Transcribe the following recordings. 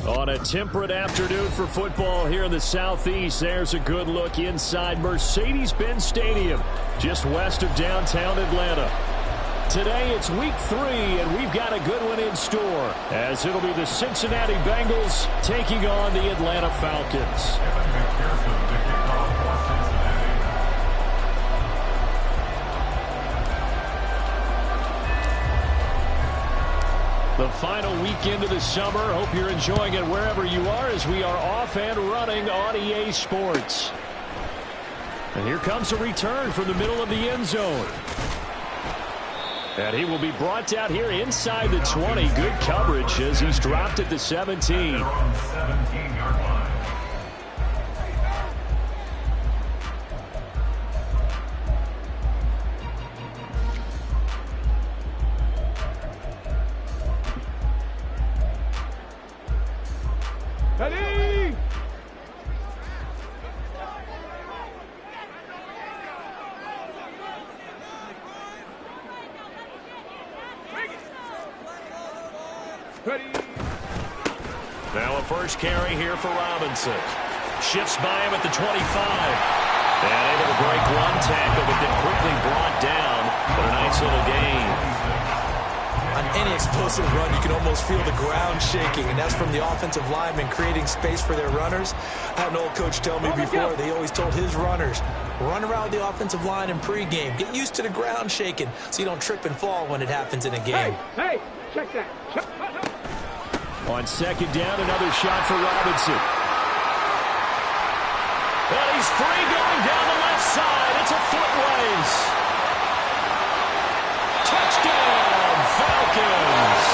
On a temperate afternoon for football here in the Southeast, there's a good look inside Mercedes-Benz Stadium, just west of downtown Atlanta. Today it's week 3, and we've got a good one in store, as it'll be the Cincinnati Bengals taking on the Atlanta Falcons. The final weekend of the summer. Hope you're enjoying it wherever you are, as we are off and running on EA Sports. And here comes a return from the middle of the end zone. And he will be brought out here inside the 20. Good coverage as he's dropped at the 17. Ready! Ready! Now a first carry here for Robinson. Shifts by him at the 25. And able to break one tackle, but then quickly brought down. But a nice little gain. On any explosive run, you can almost feel the ground shaking, and that's from the offensive linemen creating space for their runners. I had an old coach tell me before, they always told his runners, run around the offensive line in pregame. Get used to the ground shaking so you don't trip and fall when it happens in a game. Hey, check that. On second down, another shot for Robinson. And he's free going down the left side. It's a foot race. Touchdown, Falcons.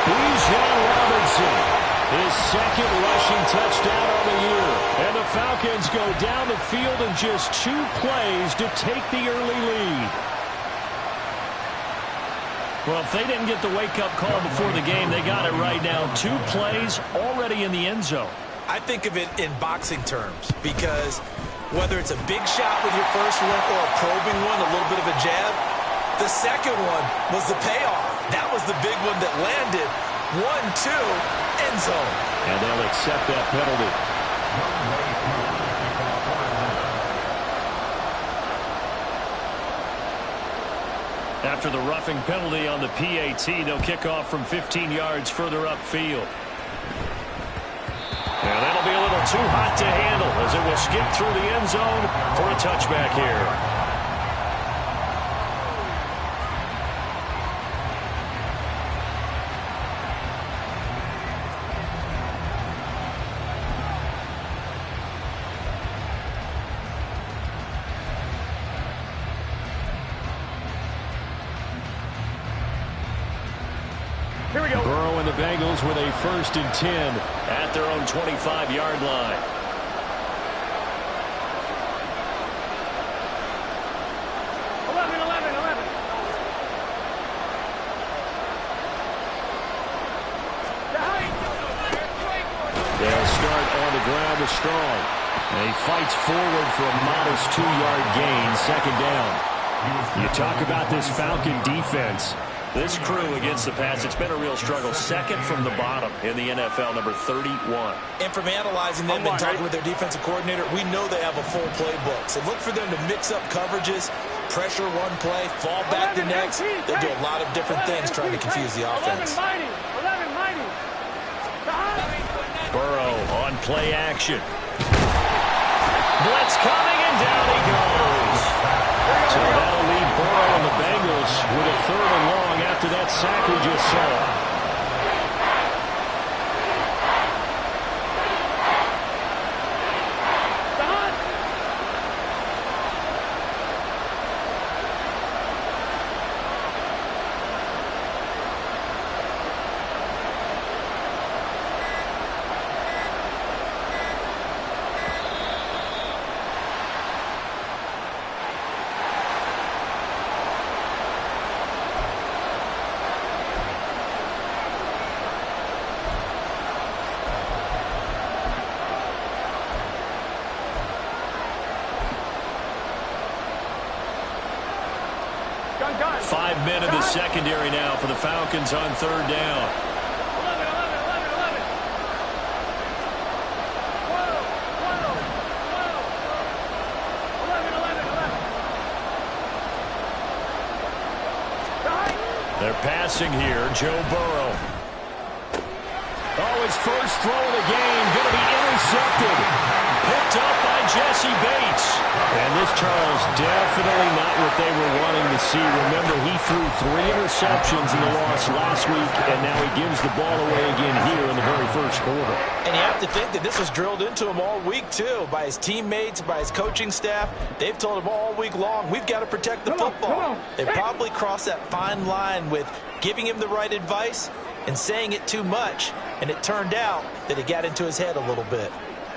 Bijan Robinson, his second rushing touchdown on the year. And the Falcons go down the field in just 2 plays to take the early lead. Well, if they didn't get the wake-up call before the game, they got it right now. 2 plays already in the end zone. I think of it in boxing terms, because whether it's a big shot with your first one or a probing one, a little bit of a jab, the second one was the payoff. That was the big one that landed. 1-2, end zone. And they'll accept that penalty. After the roughing penalty on the PAT, they'll kick off from 15 yards further upfield. And that'll be a little too hot to handle, as it will skip through the end zone for a touchback here. Here we go. Burrow and the Bengals with a 1st and 10 at their own 25-yard line. They'll start on the ground with Strong. And he fights forward for a modest 2-yard gain, 2nd down. You talk about this Falcon defense. This crew against the pass, it's been a real struggle. 2nd from the bottom in the NFL, number 31. And from analyzing them and talking with their defensive coordinator, we know they have a full playbook. So look for them to mix up coverages, pressure one play, fall back the next. They'll do a lot of different things trying to confuse the offense. Burrow on play action. Blitz coming, and down he goes. So that'll leave Burrow and the Bengals with a 3rd and long after that sack we just saw. Done. 5 men in the secondary now for the Falcons on 3rd down. 11. passing here. Joe Burrow. Oh, his first throw of the game going to be intercepted. Picked up by Jesse Bates. And this, Charles, definitely not what they were wanting to see. Remember, he threw 3 interceptions in the loss last week, and now he gives the ball away again here in the very first quarter. And you have to think that this was drilled into him all week, too, by his teammates, by his coaching staff. They've told him all week long, we've got to protect the football. They probably crossed that fine line with giving him the right advice and saying it too much, and it turned out that it got into his head a little bit.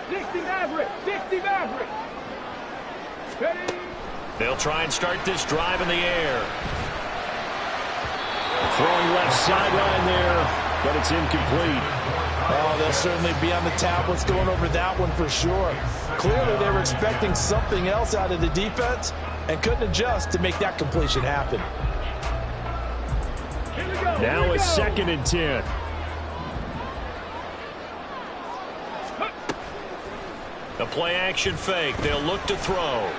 60 Maverick, 60 Maverick. Ready? They'll try and start this drive in the air. Throwing left sideline there, but it's incomplete. Oh, they'll certainly be on the tablets going over that one for sure. Clearly, they were expecting something else out of the defense and couldn't adjust to make that completion happen. Now a 2nd and 10. A play-action fake. They'll look to throw.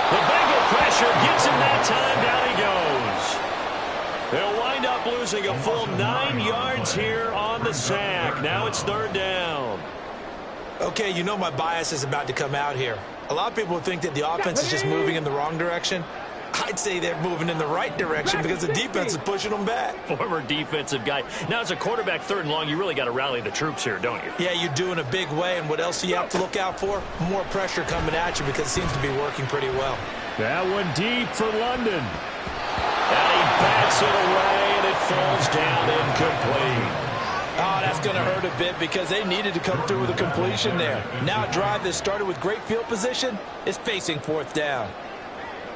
The Bengal pressure gets him that time. Down he goes. They'll wind up losing a full 9 yards here on the sack. Now it's 3rd down. Okay, you know my bias is about to come out here. A lot of people think that the offense is just moving in the wrong direction. I'd say they're moving in the right direction because the defense is pushing them back. Former defensive guy. Now, as a quarterback, 3rd and long, you really got to rally the troops here, don't you? Yeah, you do in a big way. And what else do you have to look out for? More pressure coming at you because it seems to be working pretty well. That one deep for London. And he bats it away, and it falls down incomplete. Oh, that's going to hurt a bit because they needed to come through with a completion there. Now a drive that started with great field position is facing 4th down.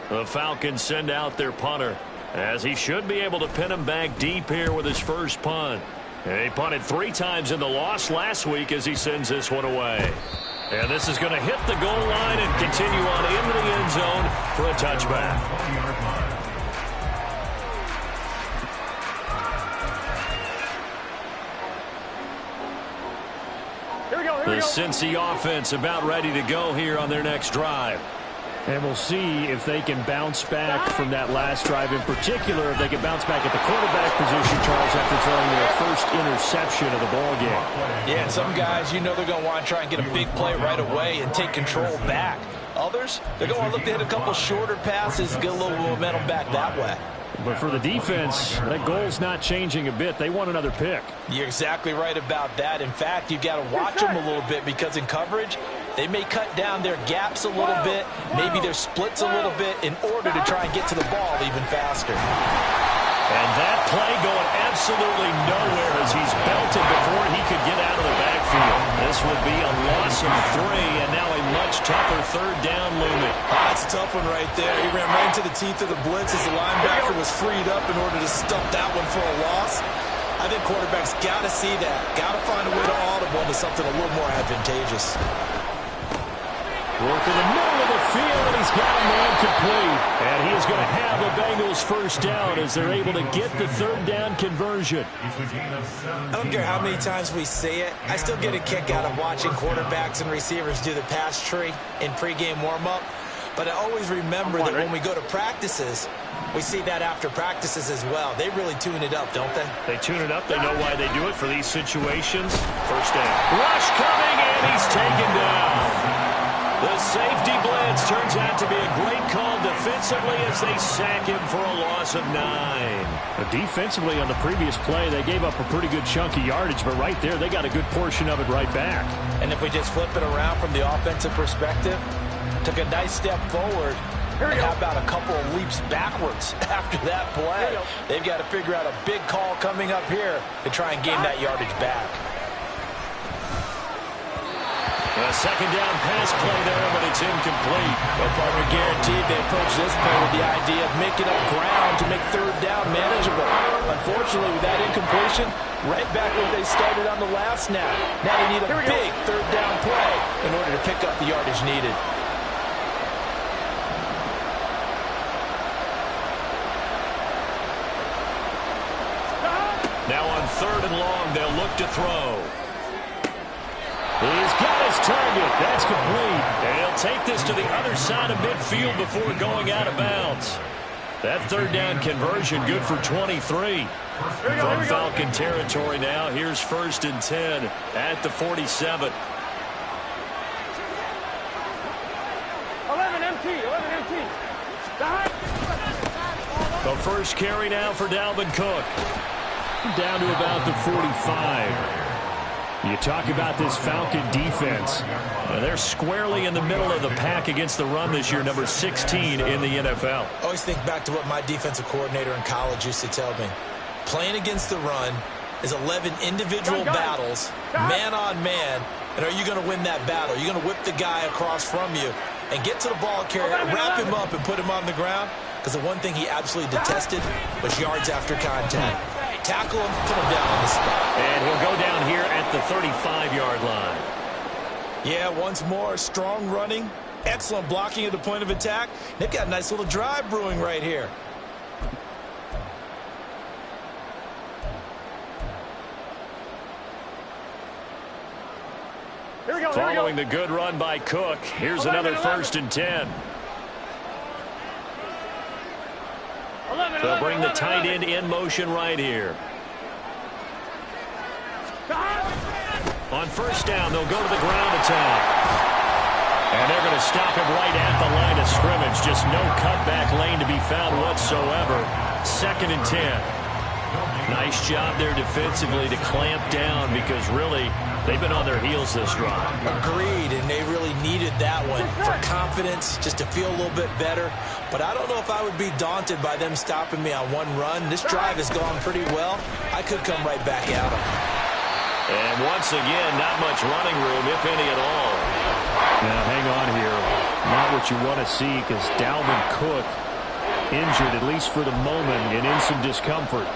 The Falcons send out their punter, as he should be able to pin him back deep here with his first punt. And he punted 3 times in the loss last week as he sends this one away. And this is going to hit the goal line and continue on into the end zone for a touchback. The Cincy offense about ready to go here on their next drive. And we'll see if they can bounce back from that last drive, in particular, if they can bounce back at the quarterback position, Charles, after throwing their first interception of the ball game. Yeah, and some guys, you know they're going to want to try and get a big play right away and take control back. Others, they're going to look to hit a couple shorter passes, get a little momentum back that way. But for the defense, that goal's not changing a bit. They want another pick. You're exactly right about that. In fact, you've got to watch them a little bit because in coverage, they may cut down their gaps a little bit, maybe their splits a little bit in order to try and get to the ball even faster. And that play going absolutely nowhere as he's belted before he could get out of the backfield. This would be a loss of 3, and now a much tougher 3rd down looming. That's a tough one right there. He ran right into the teeth of the blitz as the linebacker was freed up in order to stump that one for a loss. I think quarterbacks got to see that. Got to find a way to audible into something a little more advantageous. Working the middle of the field, and he's got a man complete. And he is going to have the Bengals first down as they're able to get the 3rd down conversion. I don't care how many times we say it. I still get a kick out of watching quarterbacks and receivers do the pass tree in pregame warm-up. But I always remember that when we go to practices, we see that after practices as well. They really tune it up, don't they? They tune it up. They know why they do it for these situations. First down. Rush coming, and he's taken down. The safety blitz turns out to be a great call defensively as they sack him for a loss of 9. But defensively on the previous play, they gave up a pretty good chunk of yardage, but right there, they got a good portion of it right back. And if we just flip it around from the offensive perspective, took a nice step forward, and how about a couple of leaps backwards after that play? They've got to figure out a big call coming up here to try and gain that yardage back. A 2nd down pass play there, but it's incomplete. Well, partner, guaranteed they approach this play with the idea of making up ground to make 3rd down manageable. Unfortunately, with that incompletion, right back where they started on the last snap. Now they need a big 3rd down play in order to pick up the yardage needed. Now on 3rd and long, they'll look to throw. He's got his target. That's complete. And he'll take this to the other side of midfield before going out of bounds. That third down conversion good for 23. From Falcon territory now, here's 1st and 10 at the 47. 11 empty. The first carry now for Dalvin Cook. Down to about the 45. You talk about this Falcon defense. They're squarely in the middle of the pack against the run this year, number 16 in the NFL. I always think back to what my defensive coordinator in college used to tell me. Playing against the run is 11 individual battles, man on man, and are you going to win that battle? Are you going to whip the guy across from you and get to the ball carrier, wrap him up, and put him on the ground? Because the one thing he absolutely detested was yards after contact. Tackle him, put him down on the spot. And he'll go down here at the 35-yard line. Yeah, once more, strong running, excellent blocking at the point of attack. They've got a nice little drive brewing right here. Following the good run by Cook, here's another 1st and 10. They'll bring the tight end in motion right here. On 1st down, they'll go to the ground attack. And they're going to stop him right at the line of scrimmage. Just no cutback lane to be found whatsoever. 2nd and 10. Nice job there defensively to clamp down because really they've been on their heels this drive. Agreed, and they really needed that one for confidence, just to feel a little bit better. But I don't know if I would be daunted by them stopping me on one run. This drive has gone pretty well. I could come right back at them. And once again, not much running room, if any at all. Now, hang on here. Not what you want to see because Dalvin Cook injured, at least for the moment, and in some discomfort.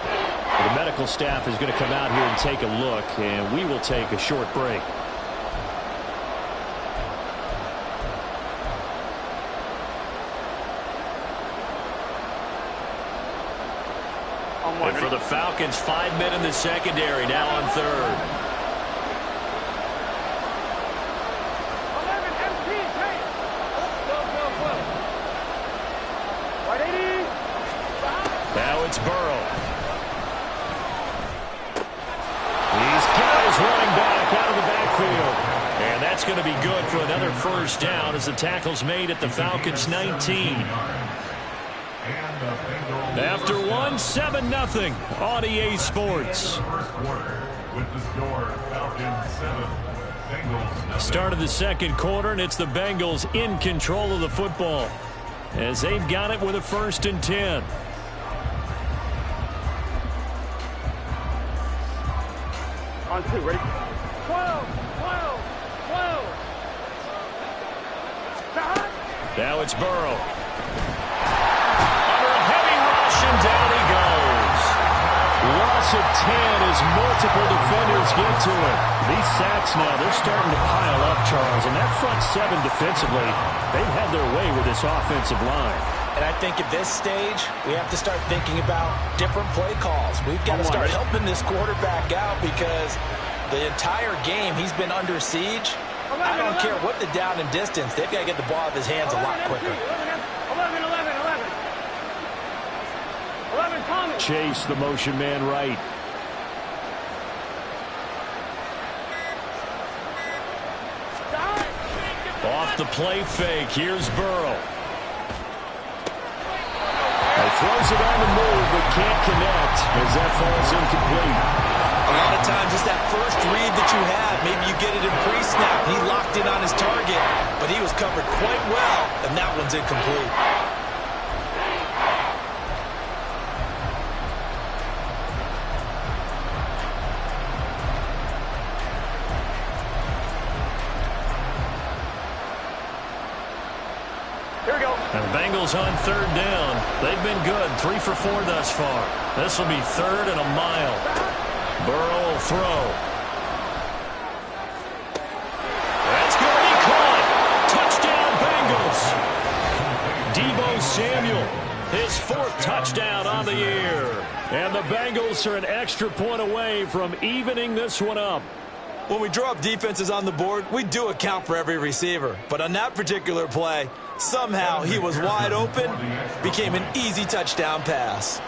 The medical staff is going to come out here and take a look, and we will take a short break. And for the Falcons, 5 men in the secondary, now on 3rd. Now it's Burrow. He's got his running back out of the backfield. And that's going to be good for another 1st down as the tackle's made at the Falcons' 19. After 1, 7-0 on EA Sports. Start of the 2nd quarter, and it's the Bengals in control of the football as they've got it with a 1st and 10. On 2, ready? 12. Now it's Burrow. Under a heavy rush, and down he goes. Loss of 10 as multiple defenders get to him. These sacks now, they're starting to pile up, Charles. And that front 7 defensively, they've had their way with this offensive line. And I think at this stage, we have to start thinking about different play calls. We've got to start helping this quarterback out because the entire game he's been under siege. I don't care what the down and distance. They've got to get the ball out of his hands a lot quicker. 11, Thomas. Chase, the motion man, right. Off the play fake, here's Burrow. He throws it on the move, but can't connect as that falls incomplete. A lot of times it's that first read that you have. Maybe you get it in pre-snap. He locked in on his target, but he was covered quite well, and that one's incomplete. Here we go. And the Bengals on 3rd down. They've been good, 3 for 4 thus far. This will be 3rd and a mile. Burrow will throw. That's going to be caught. Touchdown, Bengals. Deebo Samuel, his 4th touchdown on the year. And the Bengals are an extra point away from evening this one up. When we draw up defenses on the board, we do account for every receiver. But on that particular play, somehow he was wide open, became an easy touchdown pass.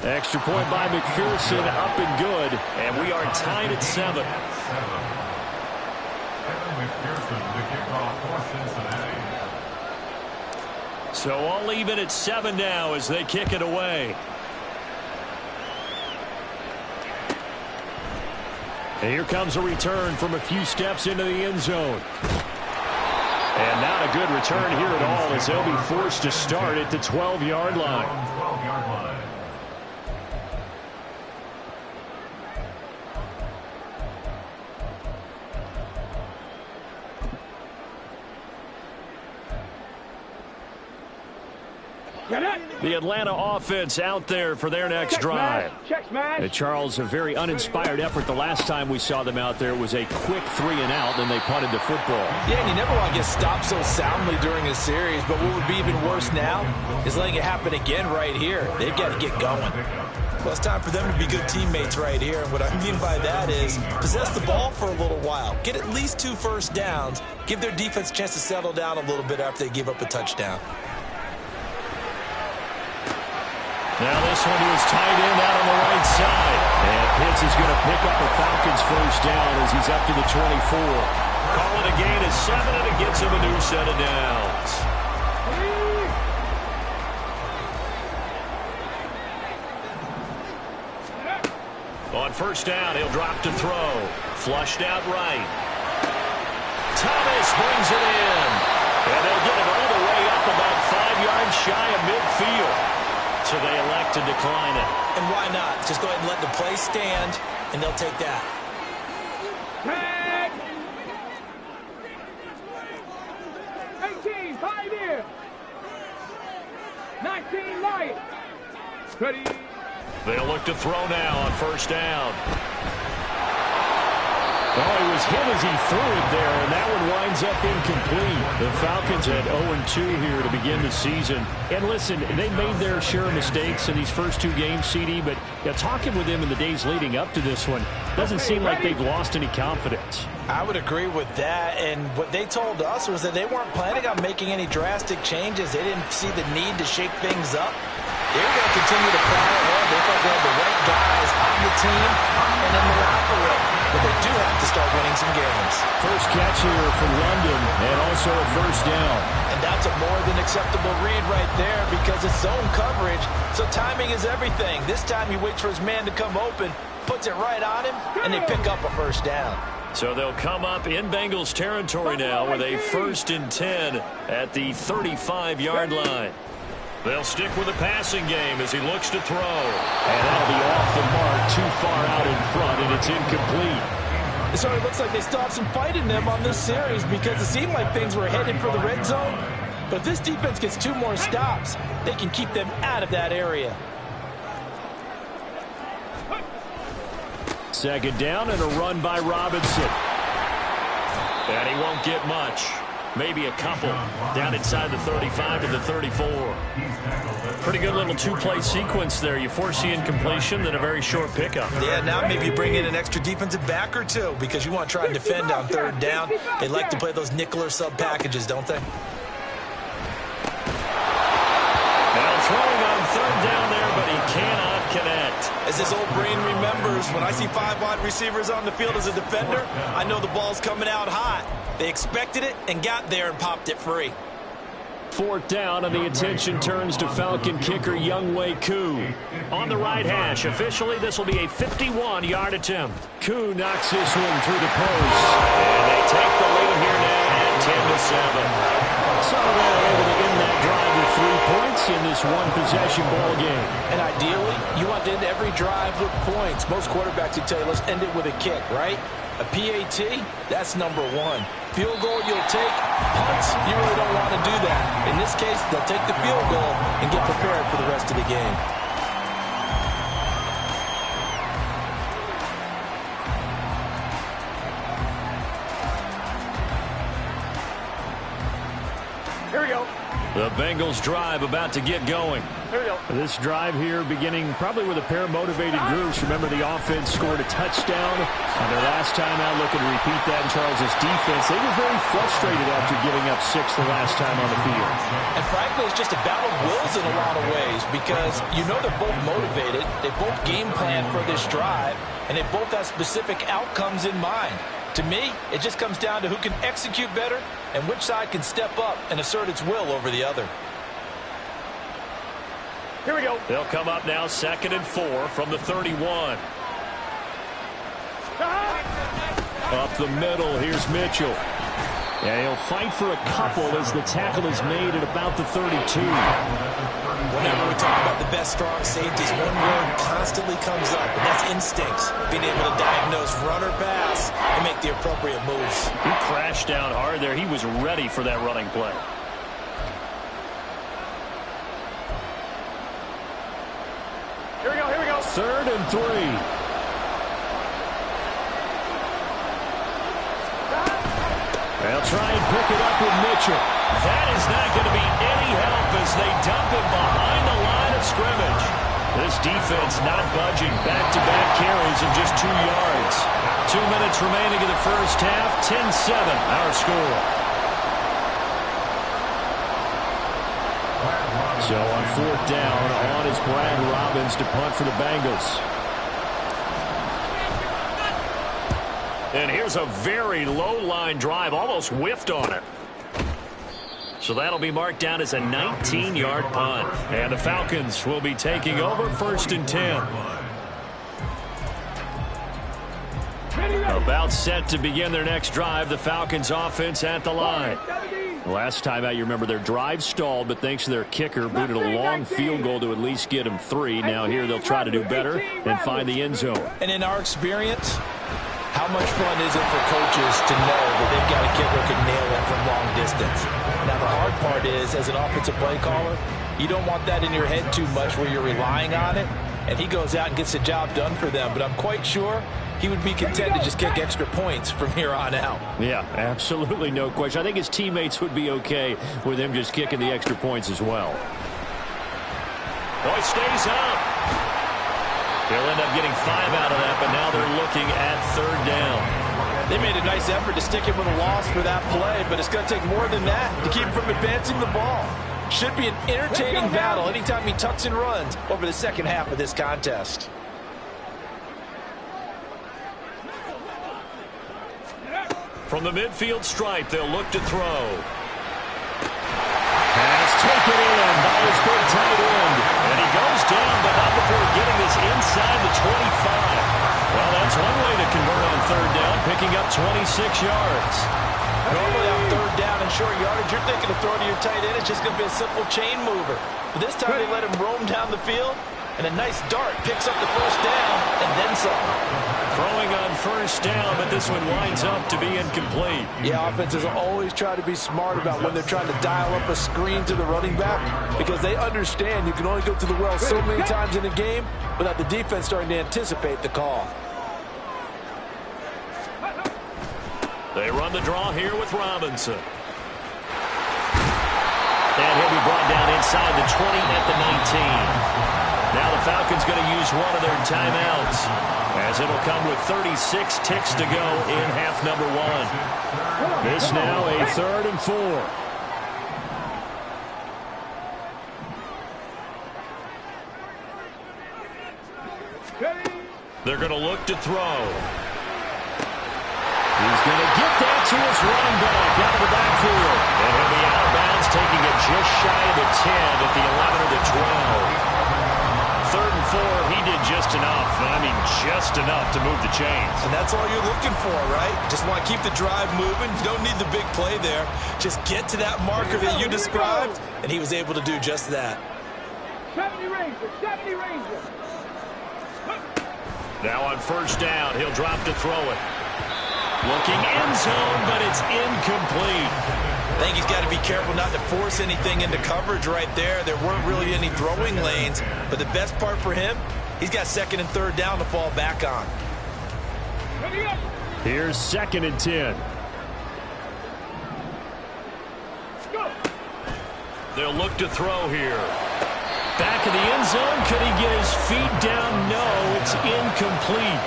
Extra point by McPherson, up and good, and we are tied at 7. So all even at 7 now as they kick it away. And here comes a return from a few steps into the end zone. And not a good return here at all as they'll be forced to start at the 12-yard line. The Atlanta offense out there for their next drive. And Charles, a very uninspired effort the last time we saw them out there. It was a quick 3-and-out, then they punted the football. Yeah, and you never want to get stopped so soundly during a series, but what would be even worse now is letting it happen again right here. They've got to get going. Well, it's time for them to be good teammates right here, and what I mean by that is possess the ball for a little while, get at least 2 first downs, give their defense a chance to settle down a little bit after they give up a touchdown. Now this one is tight end out on the right side. And Pitts is going to pick up a Falcons first down as he's up to the 24. Call it a gain of 7, and it gets him a new set of downs. On first down, he'll drop to throw. Flushed out right. Thomas brings it in. And they'll get it all the way up about 5 yards shy of midfield. So they elect to decline it. And why not? Just go ahead and let the play stand, and they'll take that. Tag! 18, 5 in. 19, light. Ready. They'll look to throw now on first down. Oh, he was hit as he threw it there, and that one winds up incomplete. The Falcons had 0-2 here to begin the season. And listen, they made their share of mistakes in these first 2 games, CD, but talking with them in the days leading up to this one, doesn't seem like they've lost any confidence. I would agree with that, and what they told us was that they weren't planning on making any drastic changes. They didn't see the need to shake things up. They were going to continue to plow ahead. They thought they had the right guys on the team and in the locker room. But they do have to start winning some games. First catch here for London, and also a first down. And that's a more than acceptable read right there because it's zone coverage, so timing is everything. This time he waits for his man to come open, puts it right on him, and they pick up a first down. So they'll come up in Bengals territory now with a 1st and 10 at the 35-yard line. They'll stick with the passing game as he looks to throw. And that'll be off the mark, too far out in front, and it's incomplete. It sort of looks like they still have some fight in them on this series because it seemed like things were headed for the red zone. But if this defense gets 2 more stops, they can keep them out of that area. Second down and a run by Robinson. And he won't get much. Maybe a couple down inside the 35 to the 34. Pretty good little 2-play sequence there. You force the incompletion, then a very short pickup. Yeah, now maybe you bring in an extra defensive back or 2 because you want to try and defend on 3rd down. They like to play those nickel or sub packages, don't they? Now throwing on 3rd down there, but he cannot connect. As his old brain remembers, when I see 5 wide receivers on the field as a defender, I know the ball's coming out hot. They expected it and got there and popped it free. 4th down, and the attention turns to Falcon kicker Younghoe Koo. On the right hash, officially this will be a 51-yard attempt. Koo knocks this one through the post. And they take the lead here now at 10-7. So they're able to end that drive with 3 points in this one-possession ball game. And ideally, you want to end every drive with points. Most quarterbacks would tell you, let's end it with a kick, right? A PAT, that's number 1. Field goal you'll take. Punts, you really don't want to do that. In this case, they'll take the field goal and get prepared for the rest of the game. Here we go. The Bengals drive about to get going. This drive here beginning probably with a pair of motivated groups. Remember, the offense scored a touchdown on their last time out. Looking to repeat that in Charles' defense. They were very frustrated after giving up 6 the last time on the field. And frankly, it's just a battle of wills in a lot of ways because you know they're both motivated. They both game plan for this drive, and they both have specific outcomes in mind. To me, it just comes down to who can execute better and which side can step up and assert its will over the other. Here we go. They'll come up now 2nd and 4 from the 31. Up the middle, here's Mitchell. Yeah, he'll fight for a couple as the tackle is made at about the 32. Whenever we talk about the best strong safeties, one word constantly comes up, and that's instincts. Being able to diagnose run or pass and make the appropriate moves. He crashed down hard there. He was ready for that running play. Here we go, here we go. 3rd and 3. They'll try and pick it up with Mitchell. That is not going to be any help as they dump him behind the line of scrimmage. This defense not budging. Back-to-back carries of just 2 yards. 2 minutes remaining in the first half. 10-7 our score. So on 4th down, on is Brad Robbins to punt for the Bengals. And here's a very low-line drive, almost whiffed on it. So that'll be marked down as a 19-yard punt. And the Falcons will be taking over 1st and 10. About set to begin their next drive. The Falcons offense at the line. Last time out, you remember their drive stalled, but thanks to their kicker, booted a long field goal to at least get them 3. Now here they'll try to do better and find the end zone. And in our experience, how much fun is it for coaches to know that they've got a kicker who can nail it from long distance? Now, the hard part is, as an offensive play caller, you don't want that in your head too much where you're relying on it, and he goes out and gets the job done for them. But I'm quite sure he would be content to just kick extra points from here on out. Yeah, absolutely no question. I think his teammates would be okay with him just kicking the extra points as well. Boy, stays up. They'll end up getting 5 out of that, but now they're looking at 3rd down. They made a nice effort to stick him with a loss for that play, but it's going to take more than that to keep him from advancing the ball. Should be an entertaining battle anytime he tucks and runs over the second half of this contest. From the midfield stripe, they'll look to throw. Pass taken in by his big tight end. And he goes down, but not before getting this inside the 25. Well, that's one way to convert on 3rd down, picking up 26 yards. Normally on 3rd down and short yardage, you're thinking of throwing to your tight end. It's just going to be a simple chain mover. But this time they let him roam down the field, and a nice dart picks up the 1st down and then some. Throwing on 1st down, but this one winds up to be incomplete. Yeah, offenses always try to be smart about when they're trying to dial up a screen to the running back because they understand you can only go to the well so many times in a game without the defense starting to anticipate the call. They run the draw here with Robinson. And he'll be brought down inside the 20 at the 19. Now the Falcons going to use one of their timeouts as it'll come with 36 ticks to go in half number 1. This now a 3rd and 4. They're going to look to throw. He's going to get that to his running back out of the backfield. And he'll be out of bounds, taking it just shy of the 10 at the 11 or the 12. 3rd and 4, he did just enough. I mean, just enough to move the chains. And that's all you're looking for, right? Just want to keep the drive moving. You don't need the big play there. Just get to that marker that you described, and he was able to do just that. 70 Rangers, 70 Rangers. Now on 1st down, he'll drop to throw it. Looking end zone, but it's incomplete. I think he's got to be careful not to force anything into coverage right there. There weren't really any throwing lanes, but the best part for him, he's got 2nd and 3rd down to fall back on. Here's 2nd and 10. They'll look to throw here. Back in the end zone. Could he get his feet down? No, it's incomplete.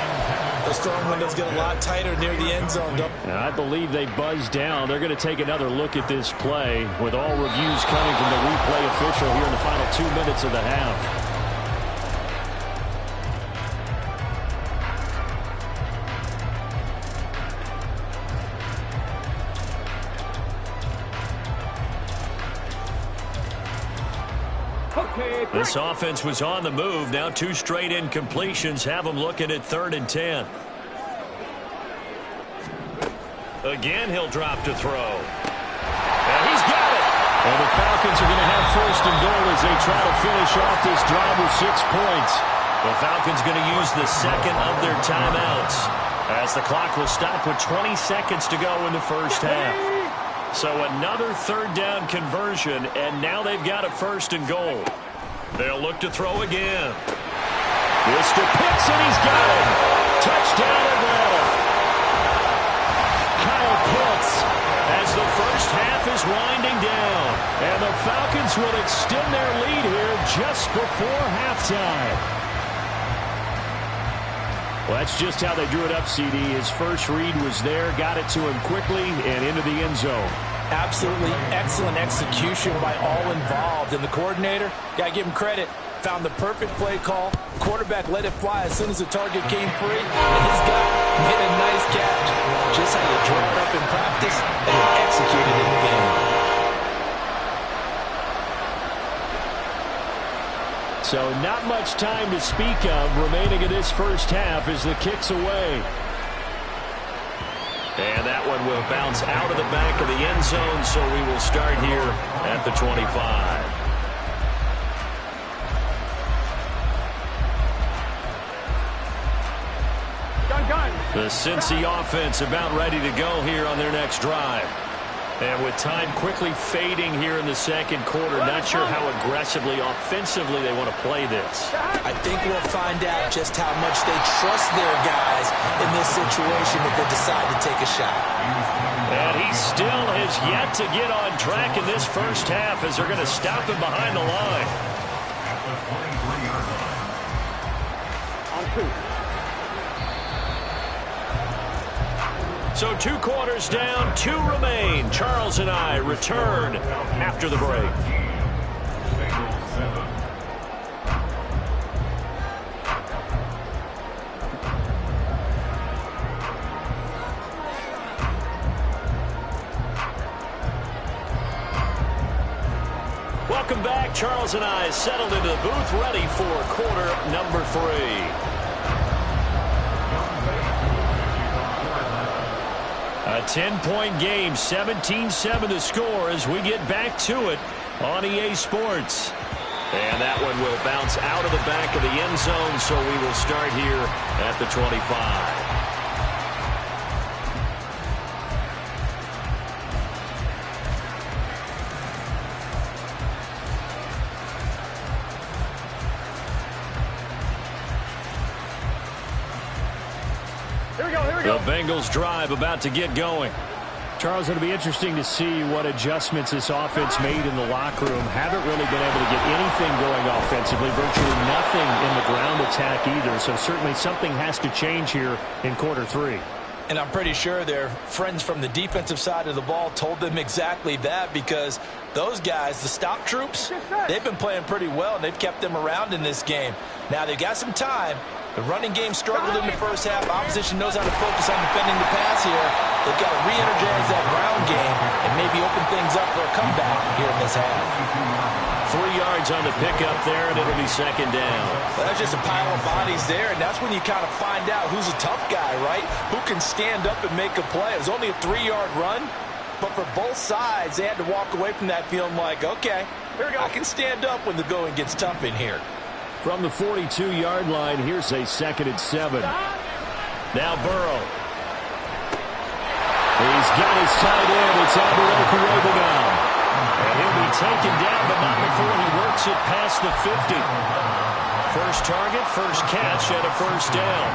The strong windows get a lot tighter near the end zone. I believe they buzzed down. They're going to take another look at this play with all reviews coming from the replay official here in the final 2 minutes of the half. This offense was on the move. Now 2 straight incompletions have them looking at 3rd and 10. Again, he'll drop to throw. And he's got it. And the Falcons are going to have 1st and goal as they try to finish off this drive with 6 points. The Falcons going to use the 2nd of their timeouts as the clock will stop with 20 seconds to go in the first half. So another 3rd down conversion, and now they've got a 1st and goal. They'll look to throw again. This to Pitts, and he's got it. Touchdown, Atlanta. Kyle Pitts as the first half is winding down. And the Falcons will extend their lead here just before halftime. Well, that's just how they drew it up, CD. His first read was there, got it to him quickly, and into the end zone. Absolutely excellent execution by all involved. And the coordinator, got to give him credit, found the perfect play call. Quarterback let it fly as soon as the target came free. And this guy made a nice catch. Just how you draw it up in practice and then execute it in the game. So not much time to speak of remaining in this first half as the kick's away. And that one will bounce out of the back of the end zone, so we will start here at the 25. The Cincy offense about ready to go here on their next drive. And with time quickly fading here in the second quarter, not sure how aggressively, offensively they want to play this. I think we'll find out just how much they trust their guys in this situation if they decide to take a shot. And he still has yet to get on track in this first half as they're going to stop him behind the line. On 2. So 2 quarters down, 2 remain. Charles and I return after the break. Welcome back. Charles and I settled into the booth, ready for quarter number 3. A 10-point game, 17-7 to score as we get back to it on EA Sports. And that one will bounce out of the back of the end zone, so we will start here at the 25. The Bengals drive about to get going. Charles, it'll be interesting to see what adjustments this offense made in the locker room. Haven't really been able to get anything going offensively, virtually nothing in the ground attack either. So certainly something has to change here in quarter 3. And I'm pretty sure their friends from the defensive side of the ball told them exactly that, because those guys, the stop troops, they've been playing pretty well, and they've kept them around in this game. Now they've got some time. The running game struggled in the first half. Opposition knows how to focus on defending the pass here. They've got to re-energize that ground game and maybe open things up for a comeback here in this half. 3 yards on the pickup there, and it'll be second down. Well, that's just a pile of bodies there, and that's when you kind of find out who's a tough guy, right? Who can stand up and make a play. It was only a 3-yard run, but for both sides, they had to walk away from that feeling like, okay, here we go. I can stand up when the going gets tough in here. From the 42-yard line, here's a 2nd and 7. Now Burrow. He's got his tight end. It's Alberto Robogon. And he'll be taken down, but not before he works it past the 50. First target, first catch, and a first down.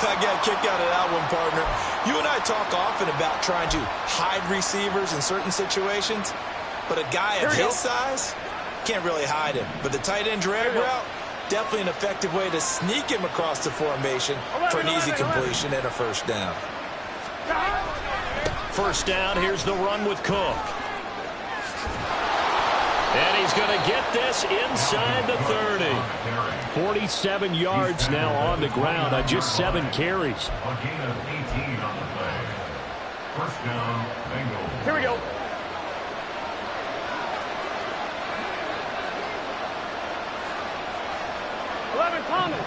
I got a kick out of that one, partner. You and I talk often about trying to hide receivers in certain situations. but a guy of his size can't really hide him. But the tight end drag route, definitely an effective way to sneak him across the formation for an easy completion and a first down. First down, here's the run with Cook. And he's going to get this inside the 30. 47 yards now on the ground on just 7 carries. A gain of 18 on the play. First down, Bengals. Here we go. Thomas.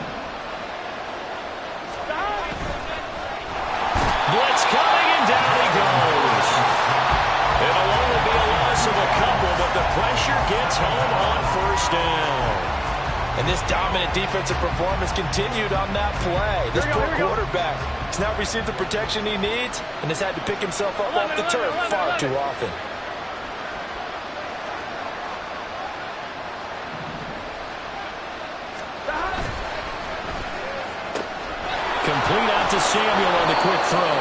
Blitz coming, and down he goes. It'll only be a loss of a couple, but the pressure gets home on first down. And this dominant defensive performance continued on that play. This poor quarterback has not received the protection he needs and has had to pick himself up off the turf far too often. Complete out to Samuel on the quick throw.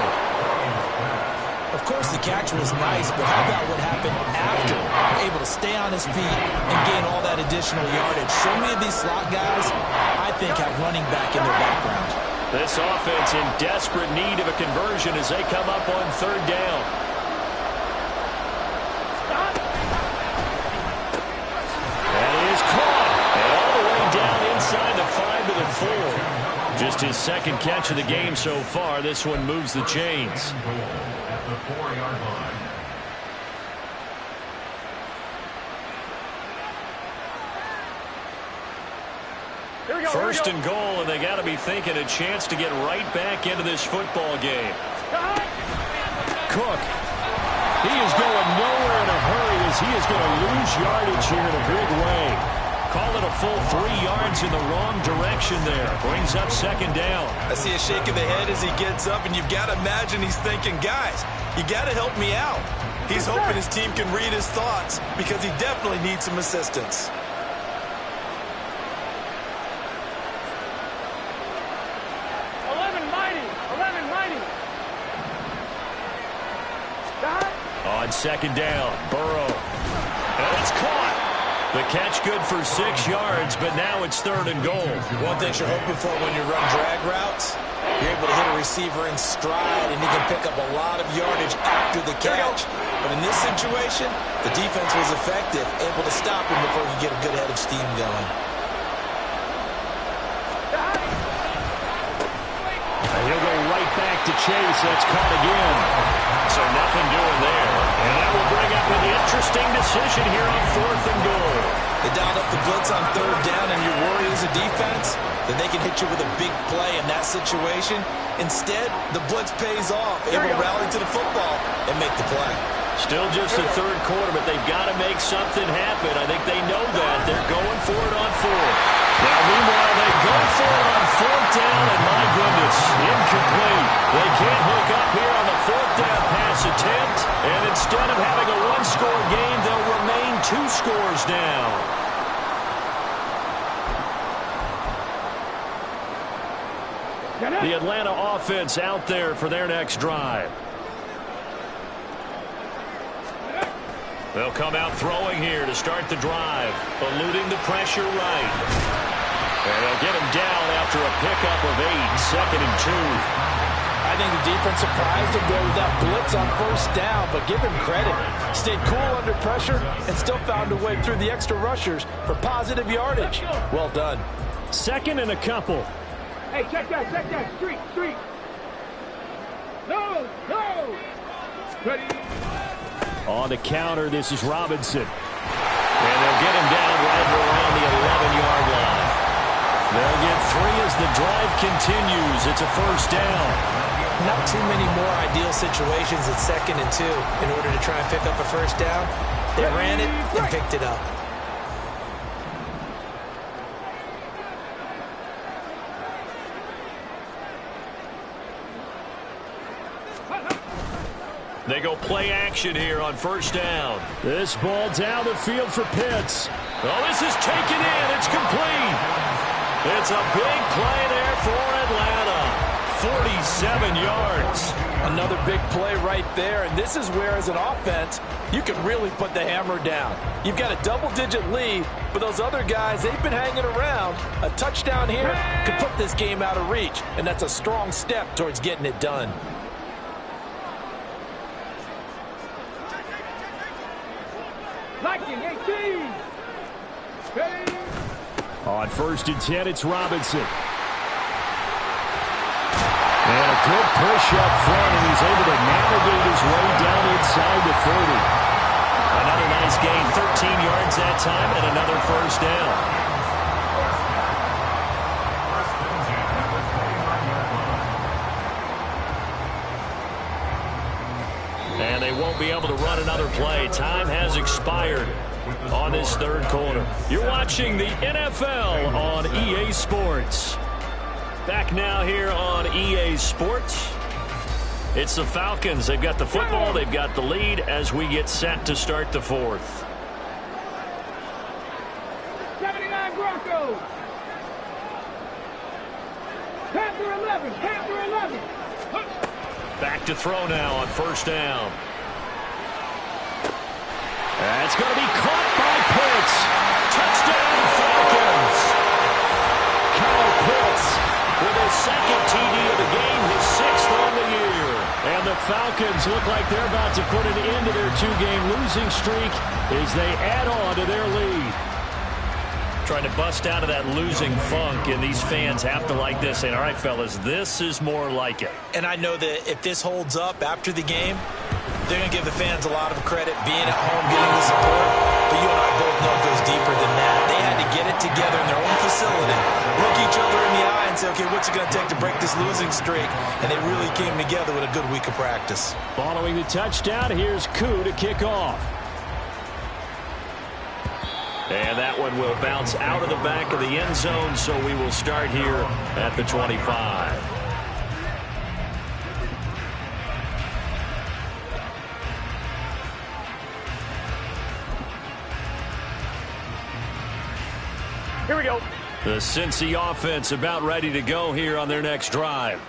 Of course, the catch was nice, but how about what happened after? Able to stay on his feet and gain all that additional yardage. So many of these slot guys, I think, have running back in their background. This offense in desperate need of a conversion as they come up on third down. That is caught. And all the way down inside the 5 to the 4. Just his second catch of the game so far. This one moves the chains. At the 4-yard line. First and goal, and they got to be thinking a chance to get right back into this football game. Cook. He is going nowhere in a hurry as he is going to lose yardage here in a big way. Call it a full 3 yards in the wrong direction there. Brings up second down. I see a shake of the head as he gets up, and you've got to imagine he's thinking, guys, you got to help me out. He's hoping his team can read his thoughts because he definitely needs some assistance. On second down, Burrow. And it's caught. The catch good for 6 yards, but now it's third and goal. One thing you're hoping for when you run drag routes, you're able to hit a receiver in stride, and he can pick up a lot of yardage after the catch. But in this situation, the defense was effective, able to stop him before he get a good head of steam going. And he'll go right back to Chase. That's caught again. So nothing doing there. And that will bring up an interesting decision here on fourth and goal. They dialed up the blitz on third down, and you worry as a defense that they can hit you with a big play in that situation. Instead, the blitz pays off, able to rally to the football and make the play. Still just the third quarter, but they've got to make something happen. I think they know that. They're going for it on fourth. Now, meanwhile, they go for it on fourth down, and my goodness, incomplete. They can't hook up here on the fourth down pass attempt, and instead of having a one-score game, they'll remain 2 scores down. The Atlanta offense out there for their next drive. They'll come out throwing here to start the drive, eluding the pressure right. And they'll get him down after a pickup of 8, second and 2. I think the defense surprised him there with that blitz on first down, but give him credit. Stayed cool under pressure and still found a way through the extra rushers for positive yardage. Well done. Second and a couple. Hey, check that. Street. No. Ready. On the counter, this is Robinson. And they'll get him down right around the 11-yard line. They'll get 3 as the drive continues. It's a first down. Not too many more ideal situations at second and 2 in order to try and pick up a first down. They ran it and picked it up. They go play action here on first down. This ball down the field for Pitts. Oh, this is taken in. It's complete. It's a big play there for Atlanta. 47 yards. Another big play right there, and this is where, as an offense, you can really put the hammer down. You've got a double-digit lead, but those other guys, they've been hanging around. A touchdown here could put this game out of reach, and that's a strong step towards getting it done. Liking 18. Ready. On 1st and 10, it's Robinson. And a good push up front, and he's able to navigate his way down inside the 30. Another nice gain, 13 yards that time, and another first down. And they won't be able to run another play. Time has expired on this 3rd quarter. You're watching the NFL on EA Sports. Back now here on EA Sports. It's the Falcons. They've got the football. They've got the lead as we get set to start the 4th. 79 Broncos. Panther 11. Panther 11. Back to throw now on 1st down. That's going to be caught by Pitts. Touchdown, Falcons. Kyle Pitts with his 2nd TD of the game, his 6th on the year. And the Falcons look like they're about to put an end to their 2-game losing streak as they add on to their lead. Trying to bust out of that losing funk, and these fans have to like this. And all right, fellas, this is more like it. And I know that if this holds up after the game, they're going to give the fans a lot of credit being at home, getting the support. But you and I both know it goes deeper than that. They had to get it together in their own facility, look each other in the eye and say, okay, what's it going to take to break this losing streak? And they really came together with a good week of practice. Following the touchdown, here's Koo to kick off. And that one will bounce out of the back of the end zone, so we will start here at the 25. Here we go. The Cincy offense about ready to go here on their next drive.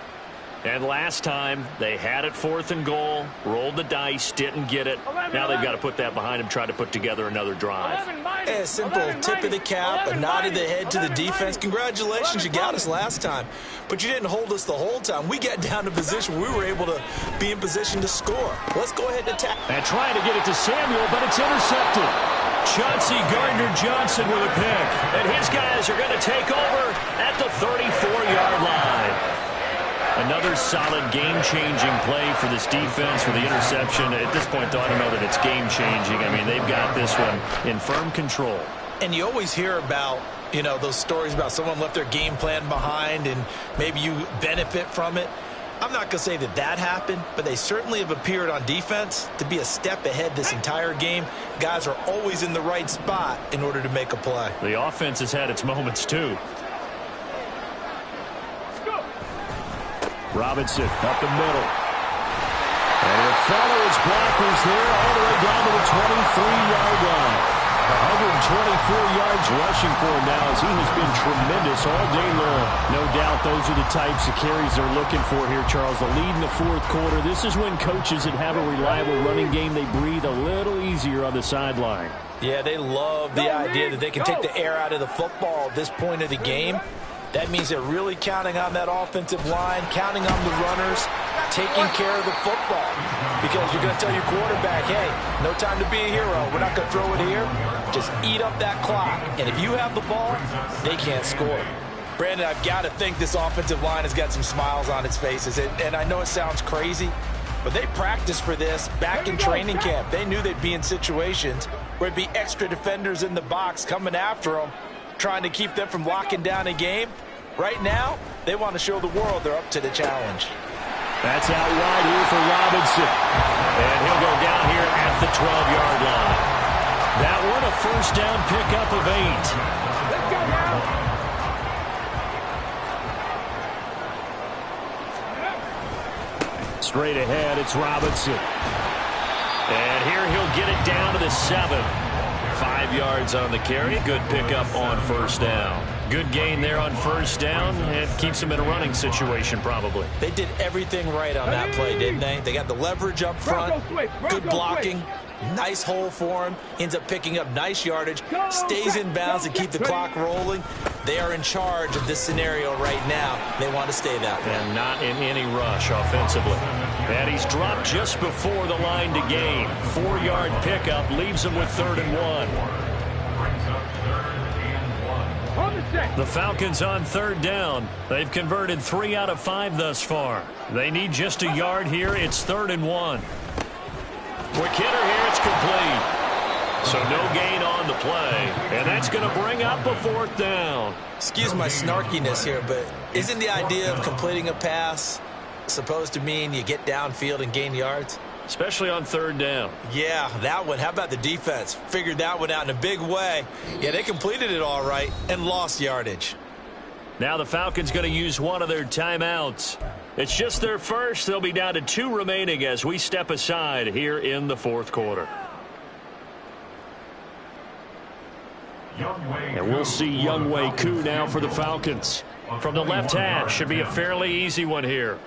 And last time, they had it 4th and goal, rolled the dice, didn't get it. Now they've got to put that behind them, try to put together another drive. A simple tip of the cap, a nod of the head to the defense. Congratulations, you got us last time. But you didn't hold us the whole time. We got down to position where we were able to be in position to score. Let's go ahead and attack. And trying to get it to Samuel, but it's intercepted. Chauncey Gardner-Johnson with a pick. And his guys are going to take over at the 34-yard line. Another solid game-changing play for this defense with the interception. At this point, though, I don't know that it's game-changing. I mean, they've got this one in firm control. And you always hear about, you know, those stories about someone left their game plan behind and maybe you benefit from it. I'm not going to say that that happened, but they certainly have appeared on defense to be a step ahead this entire game. Guys are always in the right spot in order to make a play. The offense has had its moments, too. Robinson up the middle. And he'll follow his blockers there all the way down to the 23-yard line. 124 yards rushing for him now as he has been tremendous all day long. No doubt those are the types of carries they're looking for here, Charles. The lead in the 4th quarter. This is when coaches that have a reliable running game, they breathe a little easier on the sideline. Yeah, they love the idea that they can take the air out of the football at this point of the game. That means they're really counting on that offensive line, counting on the runners, taking care of the football. Because you're going to tell your quarterback, hey, no time to be a hero. We're not going to throw it here. Just eat up that clock. And if you have the ball, they can't score. Brandon, I've got to think this offensive line has got some smiles on its faces. And I know it sounds crazy, but they practiced for this back in training camp. They knew they'd be in situations where it'd be extra defenders in the box coming after them, trying to keep them from locking down a game. Right now, they want to show the world they're up to the challenge. That's out wide here for Robinson. And he'll go down here at the 12-yard line. That one a 1st down pickup of 8. Straight ahead, it's Robinson. And here he'll get it down to the 7. 5 yards on the carry. Good pickup on 1st down. Good gain there on first down. It keeps them in a running situation probably. They did everything right on that play, didn't they? They got the leverage up front, good blocking, nice hole for him, ends up picking up nice yardage, stays in bounds and keep the clock rolling. They are in charge of this scenario right now. They want to stay that way. And not in any rush offensively. And he's dropped just before the line to gain. 4-yard pickup leaves him with 3rd and 1. The Falcons on 3rd down. They've converted 3 out of 5 thus far. They need just a yard here. It's 3rd and 1. Quick hitter here. It's complete. So no gain on the play. And that's going to bring up a 4th down. Excuse my snarkiness here, but isn't the idea of completing a pass supposed to mean you get downfield and gain yards? Especially on 3rd down. Yeah, that one. How about the defense? Figured that one out in a big way. Yeah, they completed it all right and lost yardage. Now the Falcons going to use one of their timeouts. It's just their first. They'll be down to 2 remaining as we step aside here in the 4th quarter. And we'll see Younghoe Koo now for the Falcons. From the left hash, should be a fairly easy one here.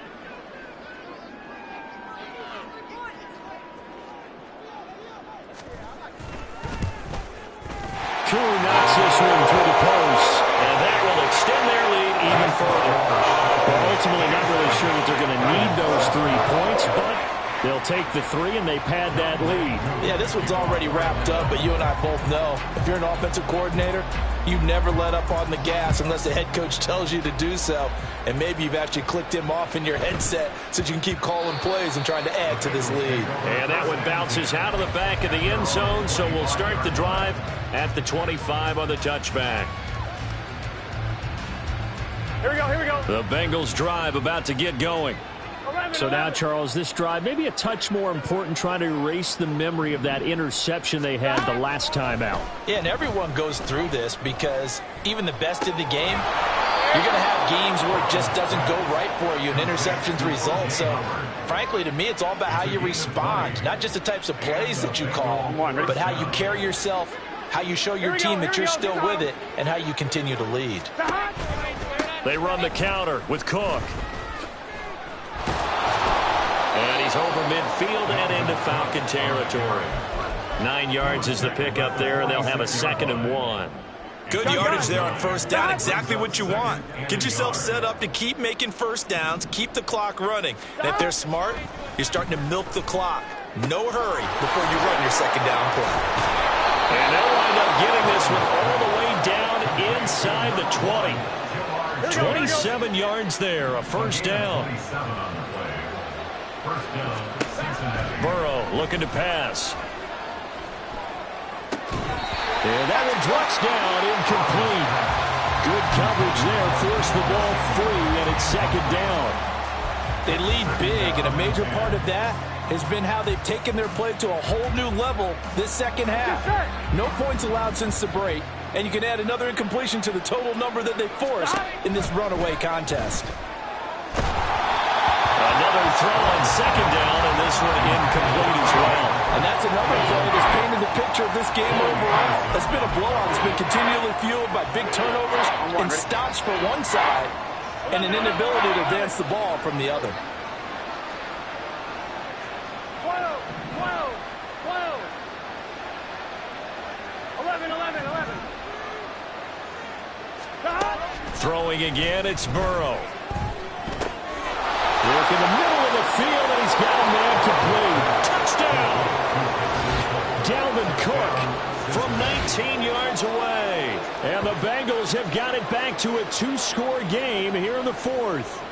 Koo knocks this one through the post, and that will extend their lead even further. They're ultimately not really sure that they're going to need those 3 points, but they'll take the 3 and they pad that lead. Yeah, this one's already wrapped up, but you and I both know if you're an offensive coordinator, you never let up on the gas unless the head coach tells you to do so. And maybe you've actually clicked him off in your headset so you can keep calling plays and trying to add to this lead. And that one bounces out of the back of the end zone, so we'll start the drive at the 25 on the touchback. Here we go, here we go. The Bengals drive about to get going. So now, Charles, this drive maybe a touch more important, trying to erase the memory of that interception they had the last time out. Yeah, and everyone goes through this because even the best in the game, you're going to have games where it just doesn't go right for you and interceptions result. So, frankly, to me, it's all about how you respond, not just the types of plays that you call, but how you carry yourself, how you show your team that you're still with it, and how you continue to lead. They run the counter with Cook. And he's over midfield and into Falcon territory. 9 yards is the pickup there, and they'll have a 2nd and 1. Good yardage there on first down. Exactly what you want. Get yourself set up to keep making first downs, keep the clock running. And if they're smart, you're starting to milk the clock. No hurry before you run your 2nd down play. And they'll wind up getting this one all the way down inside the 20. 27 yards there, a first down. Burrow looking to pass. And that one drops down, incomplete. Good coverage there, forced the ball free, and it's 2nd down. They lead big, and a major part of that has been how they've taken their play to a whole new level this second half. No points allowed since the break, and you can add another incompletion to the total number that they forced in this runaway contest. Another throw on 2nd down, and this one incomplete as well. And that's another play that's painted the picture of this game overall. It's been a blowout. It's been continually fueled by big turnovers and stops for one side and an inability to advance the ball from the other. 11. Throwing again, it's Burrow. Work in the middle of the field, and he's got a man complete. Touchdown! Dalvin Cook from 19 yards away. And the Bengals have got it back to a 2-score game here in the 4th.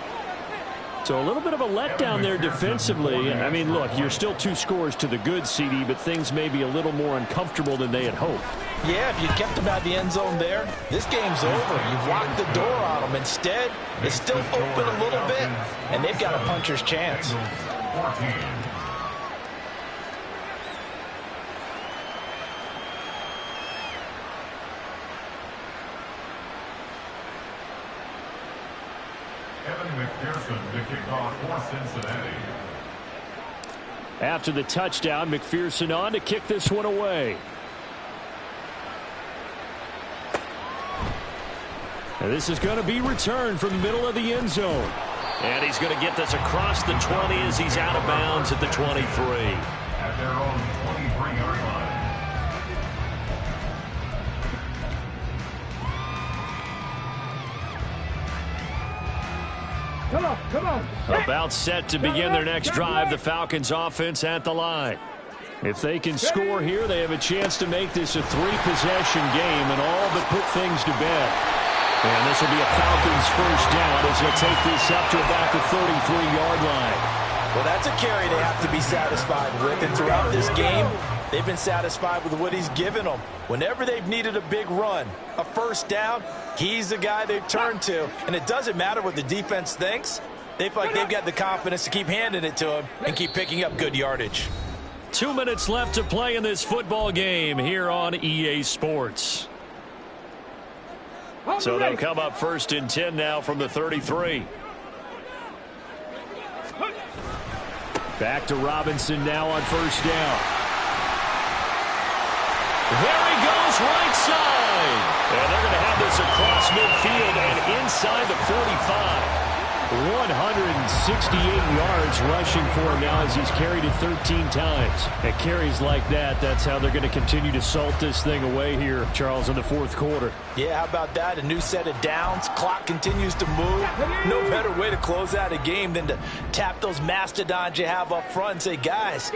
So a little bit of a letdown there defensively. I mean, look, you're still 2 scores to the good, CD, but things may be a little more uncomfortable than they had hoped. Yeah, if you kept them out of the end zone there, this game's over. You've locked the door on them. Instead, it's still open a little bit, and they've got a puncher's chance. McPherson to kick off for Cincinnati. After the touchdown, McPherson on to kick this one away. And this is going to be returned from the middle of the end zone. And he's going to get this across the 20 as he's out of bounds at the 23. At their own 23-yard line. Come on. About set to begin their next drive, the Falcons offense at the line. If they can score here, they have a chance to make this a 3-possession game and all but put things to bed. And this will be a Falcons first down as they'll take this up to about the 33-yard line. Well, that's a carry they have to be satisfied with. And throughout this game, they've been satisfied with what he's given them. Whenever they've needed a big run, a first down, he's the guy they've turned to. And it doesn't matter what the defense thinks. They feel like they've got the confidence to keep handing it to him and keep picking up good yardage. 2 minutes left to play in this football game here on EA Sports. So they'll come up first and 10 now from the 33. Back to Robinson now on first down. There he goes, right side. And they're going to have this across midfield and inside the 45. 168 yards rushing for him now as he's carried it 13 times. At carries like that, that's how they're going to continue to salt this thing away here, Charles, in the fourth quarter. Yeah, how about that? A new set of downs. Clock continues to move. No better way to close out a game than to tap those mastodons you have up front and say, guys,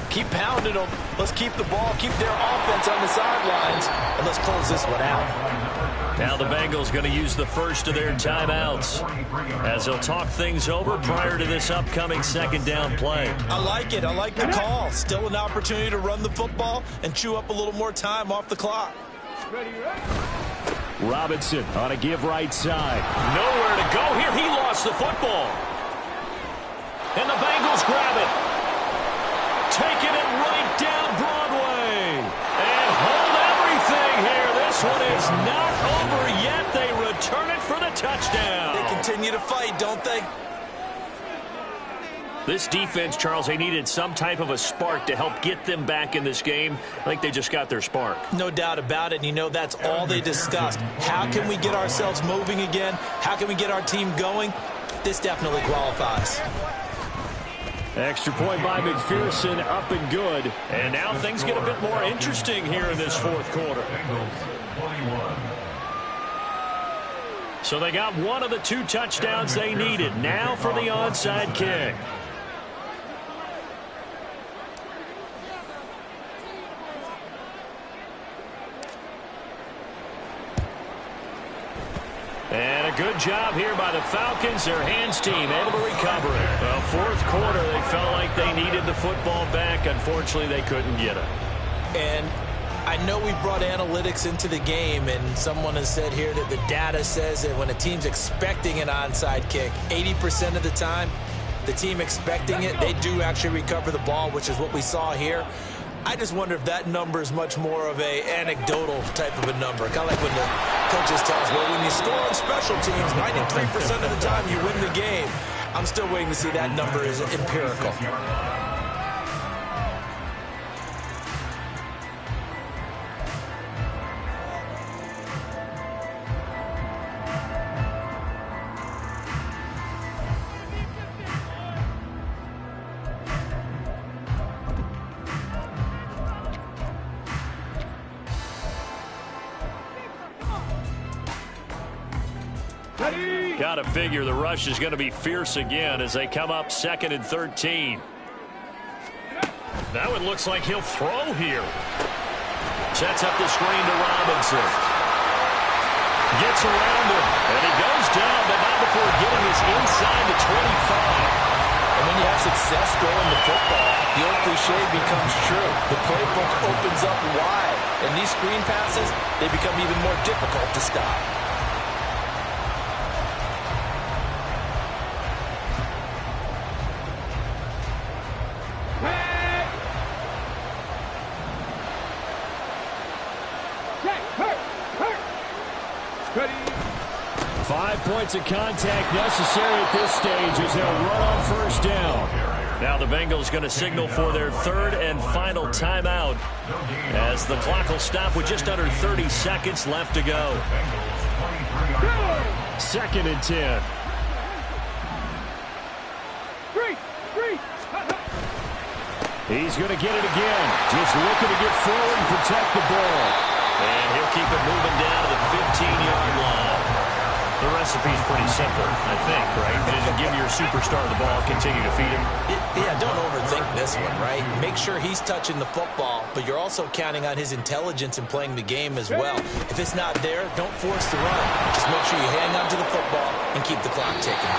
keep pounding them. Let's keep the ball, keep their offense on the sidelines, and let's close this one out. Now the Bengals going to use the first of their timeouts as they'll talk things over prior to this upcoming second down play. I like it. I like the call. Still an opportunity to run the football and chew up a little more time off the clock. Robinson on a give right side. Nowhere to go here. He lost the football. And the Bengals grab it. Taking it right down Broadway. And hold everything here. This one is not over yet. They return it for the touchdown. They continue to fight, don't they? This defense, Charles, they needed some type of a spark to help get them back in this game. I think they just got their spark. No doubt about it. And you know that's all they discussed. How can we get ourselves moving again? How can we get our team going? This definitely qualifies. Extra point by McPherson, up and good. And now things get a bit more interesting here in this fourth quarter. So they got one of the 2 touchdowns they needed. Now for the onside kick. And a good job here by the Falcons. Their hands team able to recover it. Well, fourth quarter, they felt like they needed the football back. Unfortunately, they couldn't get it. And I know we brought analytics into the game, and someone has said here that the data says that when a team's expecting an onside kick, 80% of the time, the team expecting it, they do actually recover the ball, which is what we saw here. I just wonder if that number is much more of a anecdotal type of a number. Kind of like when the coaches tell us, well, when you score on special teams, 93% of the time you win the game. I'm still waiting to see that number is empirical. Got to figure the rush is going to be fierce again as they come up 2nd and 13. Now it looks like he'll throw here. Sets up the screen to Robinson. Gets around him, and he goes down, but not before getting this inside the 25. And when you have success throwing the football, the old cliche becomes true. The playbook opens up wide, and these screen passes, they become even more difficult to stop. 5 points of contact necessary at this stage as they'll run on first down. Now the Bengals going to signal for their 3rd and final timeout as the clock will stop with just under 30 seconds left to go. 2nd and 10. He's going to get it again. Just looking to get forward and protect the ball. And he'll keep it moving down to the 15-yard line. The recipe's pretty simple, I think, right? Just give your superstar the ball, continue to feed him. Yeah, don't overthink this one, right? Make sure he's touching the football, but you're also counting on his intelligence in playing the game as well. If it's not there, don't force the run. Just make sure you hang on to the football and keep the clock ticking.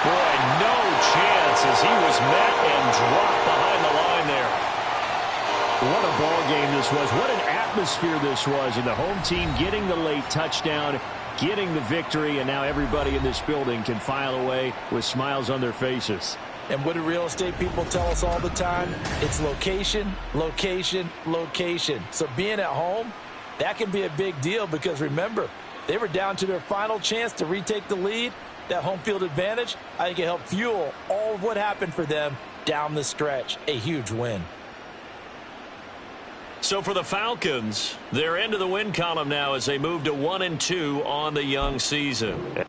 Boy, no chance as he was met and dropped behind the line there. What a ball game this was. What an atmosphere this was. And the home team getting the late touchdown, getting the victory, and now everybody in this building can file away with smiles on their faces. And what do real estate people tell us all the time? It's location, location, location. So being at home, that can be a big deal because, remember, they were down to their final chance to retake the lead. That home field advantage, I think it helped fuel all of what happened for them down the stretch. A huge win. So for the Falcons, they're into the win column now as they move to 1-2 on the young season.